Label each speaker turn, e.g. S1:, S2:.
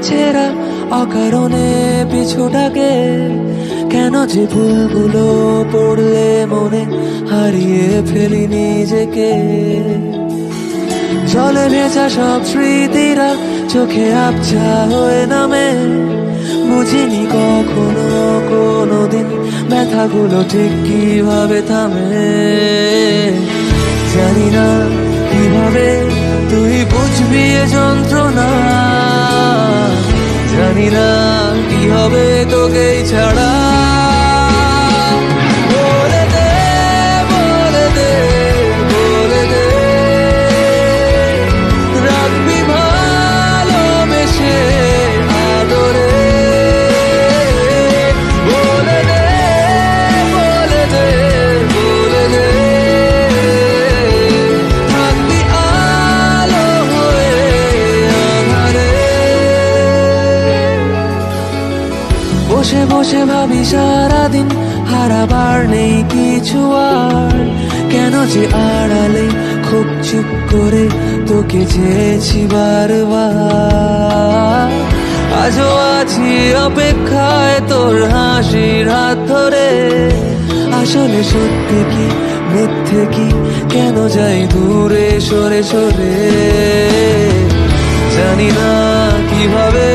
S1: ছেঁড়া অকারণে পিছুটাকে, কেন যে ভুলগুলো পড়লে মনে হারিয়ে ফেলি নিজেকে। জলে ভেজা সব স্মৃতিরা চোখে আবছা হয়ে নামে, বুঝিনি কখনো কোনোদিন ব্যথাগুলো ঠিক কিভাবে থামে। জানি না কিভাবে তুই বুঝবি এ যন্ত্রণা, জানি না কি হবে তোকে ছাড়া। বলে দে, বলে দে, বলে দে, রাখবি ভালোবেসে আদরে। বলে দে, বলে দে, বলে দে, থাকবি আলো হয়ে আঁধারে। বসে বসে ভাবি সারাদিন হারাবার নেই কিছু আর, কেন যে আড়ালে খুব চুপ করে তোকে চেয়েছি বারবার। আজও আছি অপেক্ষায় তোর হাসির হাত ধরে, আসলে সত্যি কি মিথ্যে কি, কেন যাই দূরে সরে সরে। জানি না কিভাবে